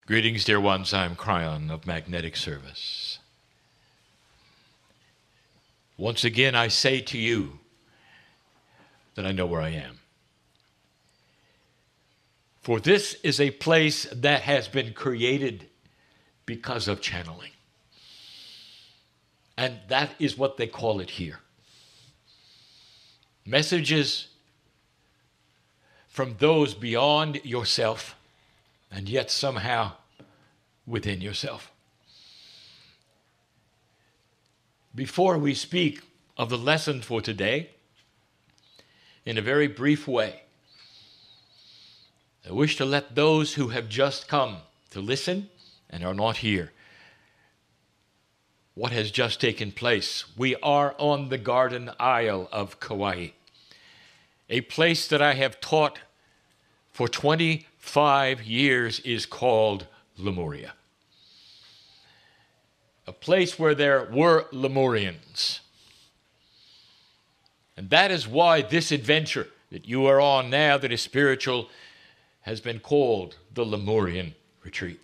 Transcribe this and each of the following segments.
Greetings, dear ones. I'm Kryon of Magnetic Service. Once again, I say to you that I know where I am. For this is a place that has been created because of channeling. And that is what they call it here. Messages from those beyond yourself and yet somehow within yourself. Before we speak of the lesson for today, in a very brief way, I wish to let those who have just come to listen and are not here what has just taken place. We are on the Garden Isle of Kauai, a place that I have taught for 25 years is called Lemuria. A place where there were Lemurians. And that is why this adventure that you are on now that is spiritual has been called the Lemurian Retreat.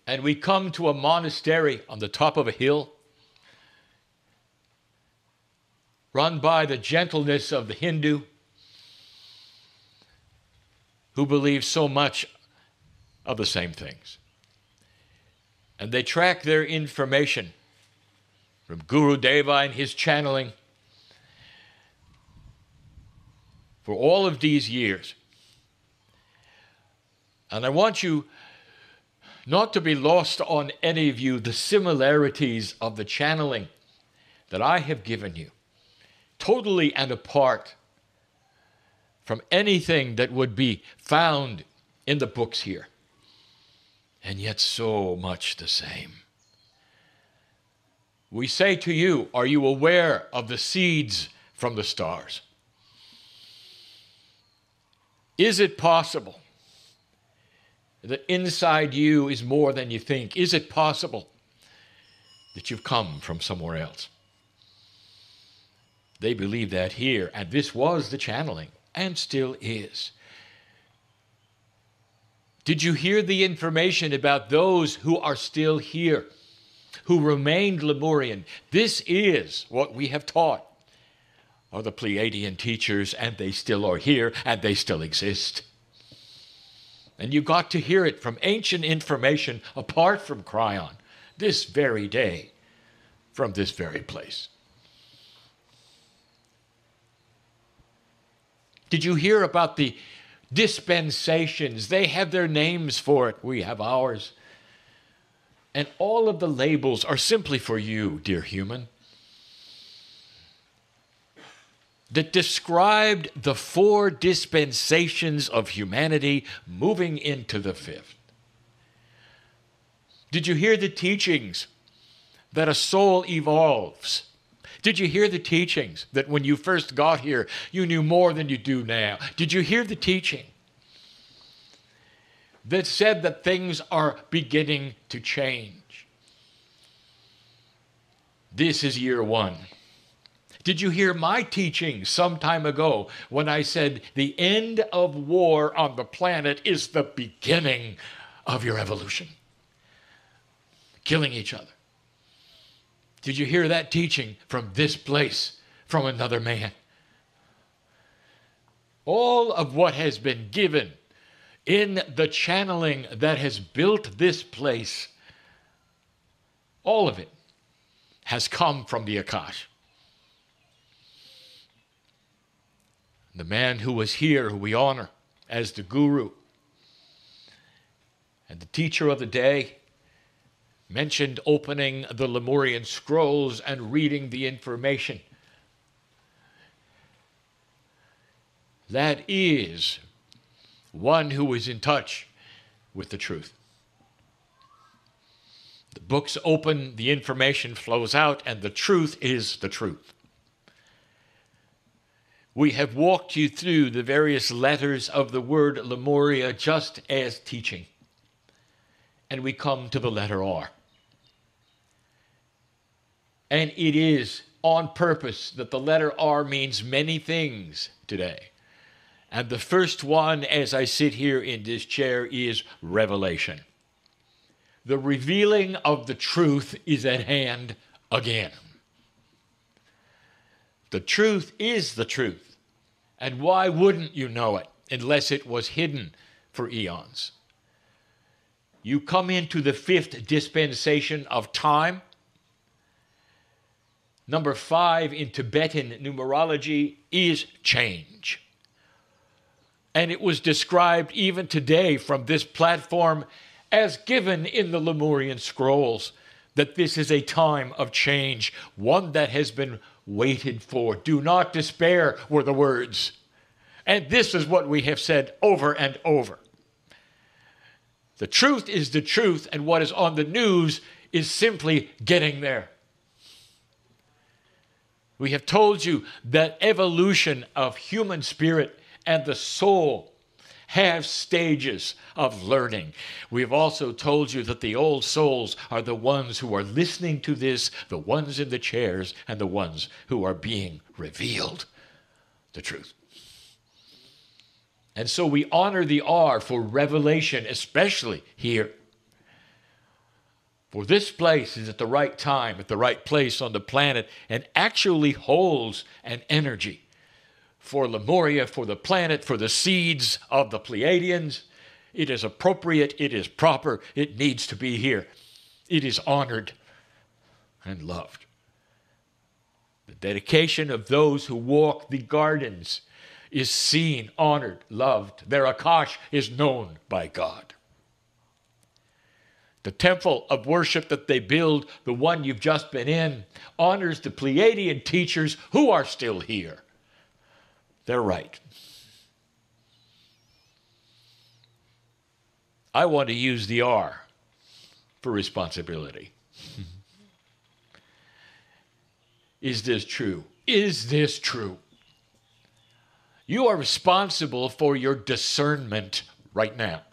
And we come to a monastery on the top of a hill run by the gentleness of the Hindu who believe so much of the same things. And they track their information from Guru Deva and his channeling for all of these years. And I want you not to be lost on any of you the similarities of the channeling that I have given you, totally and apart from anything that would be found in the books here, and yet so much the same. We say to you, are you aware of the seeds from the stars? Is it possible that inside you is more than you think? Is it possible that you've come from somewhere else? They believe that here, and this was the channeling, and still is. Did you hear the information about those who are still here, who remained Lemurian? This is what we have taught, are the Pleiadian teachers, and they still are here, and they still exist. And you got to hear it from ancient information apart from Kryon, this very day, from this very place. Did you hear about the dispensations? They have their names for it. We have ours. And all of the labels are simply for you, dear human, that described the 4 dispensations of humanity moving into the 5th. Did you hear the teachings that a soul evolves? Did you hear the teachings that when you first got here, you knew more than you do now? Did you hear the teaching that said that things are beginning to change? This is year 1. Did you hear my teaching some time ago when I said the end of war on the planet is the beginning of your evolution? Killing each other. Did you hear that teaching from this place, from another man? All of what has been given in the channeling that has built this place, all of it has come from the Akash. The man who was here, who we honor as the guru and the teacher of the day, mentioned opening the Lemurian scrolls and reading the information. That is one who is in touch with the truth. The books open, the information flows out, and the truth is the truth. We have walked you through the various letters of the word Lemuria just as teaching. And we come to the letter R. And it is on purpose that the letter R means many things today. And the first one, as I sit here in this chair, is revelation. The revealing of the truth is at hand again. The truth is the truth. And why wouldn't you know it unless it was hidden for eons? You come into the fifth dispensation of time. Number 5 in Tibetan numerology is change. And it was described even today from this platform as given in the Lemurian scrolls, that this is a time of change, one that has been waited for. Do not despair were the words. And this is what we have said over and over. The truth is the truth, and what is on the news is simply getting there. We have told you that evolution of human spirit and the soul have stages of learning. We have also told you that the old souls are the ones who are listening to this, the ones in the chairs, and the ones who are being revealed the truth. And so we honor the R for revelation, especially here. For this place is at the right time, at the right place on the planet, and actually holds an energy for Lemuria, for the planet, for the seeds of the Pleiadians. It is appropriate, it is proper, it needs to be here. It is honored and loved. The dedication of those who walk the gardens is seen, honored, loved. Their Akash is known by God. The temple of worship that they build, the one you've just been in, honors the Pleiadian teachers who are still here. They're right. I want to use the R for responsibility. Is this true? Is this true? You are responsible for your discernment right now.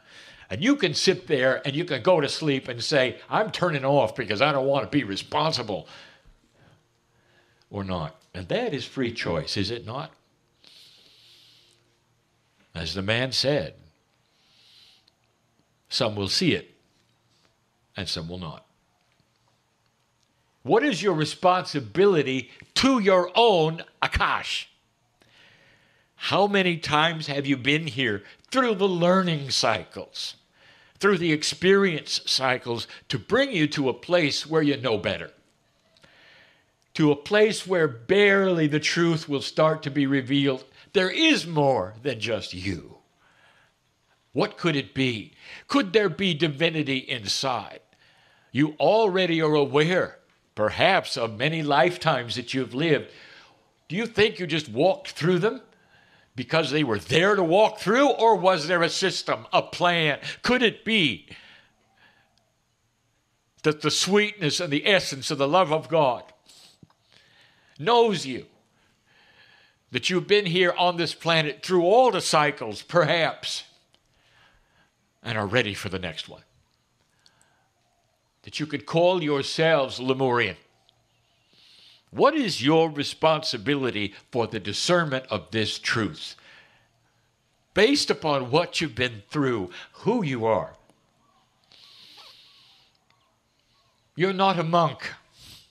And you can sit there and you can go to sleep and say, I'm turning off because I don't want to be responsible. Or not. And that is free choice, is it not? As the man said, some will see it and some will not. What is your responsibility to your own Akash? How many times have you been here through the learning cycles, through the experience cycles, to bring you to a place where you know better? To a place where barely the truth will start to be revealed. There is more than just you. What could it be? Could there be divinity inside? You already are aware, perhaps, of many lifetimes that you've lived. Do you think you just walked through them because they were there to walk through, or was there a system, a plan? Could it be that the sweetness and the essence of the love of God knows you, that you've been here on this planet through all the cycles, perhaps, and are ready for the next one? That you could call yourselves Lemurian. What is your responsibility for the discernment of this truth? Based upon what you've been through, who you are. You're not a monk.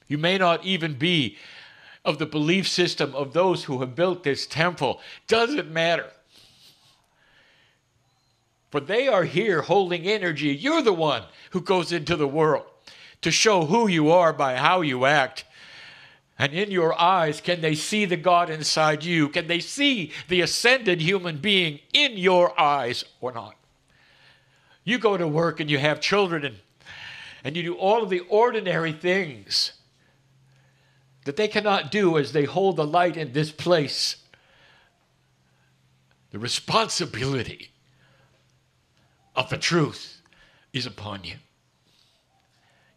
You may not even be of the belief system of those who have built this temple. Doesn't matter. For they are here holding energy. You're the one who goes into the world to show who you are by how you act. And in your eyes, can they see the God inside you? Can they see the ascended human being in your eyes or not? You go to work and you have children and you do all of the ordinary things that they cannot do as they hold the light in this place. The responsibility of the truth is upon you.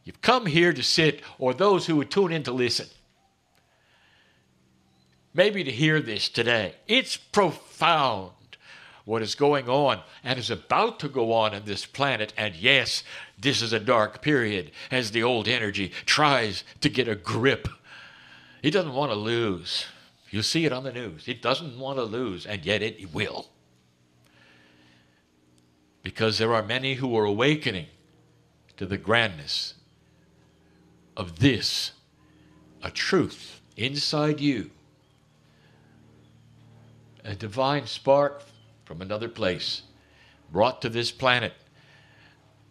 You've come here to sit, or those who would tune in to listen, maybe to hear this today. It's profound what is going on and is about to go on this planet. And yes, this is a dark period as the old energy tries to get a grip. It doesn't want to lose. You'll see it on the news. It doesn't want to lose, and yet it will. because there are many who are awakening to the grandness of this, a truth inside you, a divine spark from another place brought to this planet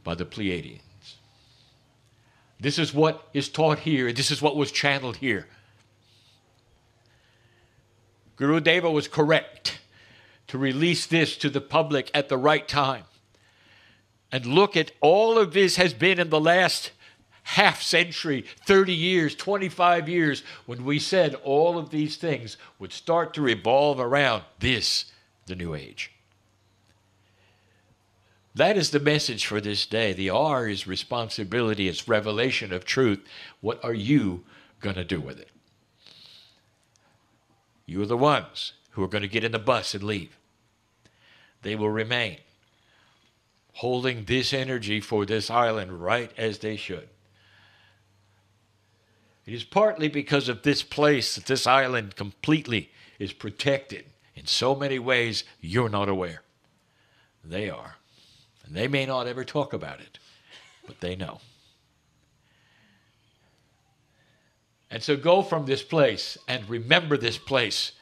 by the Pleiadians. This is what is taught here. This is what was channeled here. Guru Deva was correct to release this to the public at the right time. And look at all of this has been in the last half century, 30 years, 25 years, when we said all of these things would start to revolve around this, the New Age. That is the message for this day. The R is responsibility. It's revelation of truth. What are you going to do with it? You are the ones who are going to get in the bus and leave. They will remain holding this energy for this island right as they should. It is partly because of this place that this island completely is protected in so many ways you're not aware. They are. And they may not ever talk about it, but they know. And so go from this place and remember this place.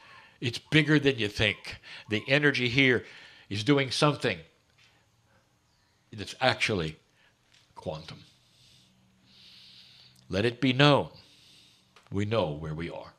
It's bigger than you think. The energy here is doing something that's actually quantum. Let it be known. We know where we are.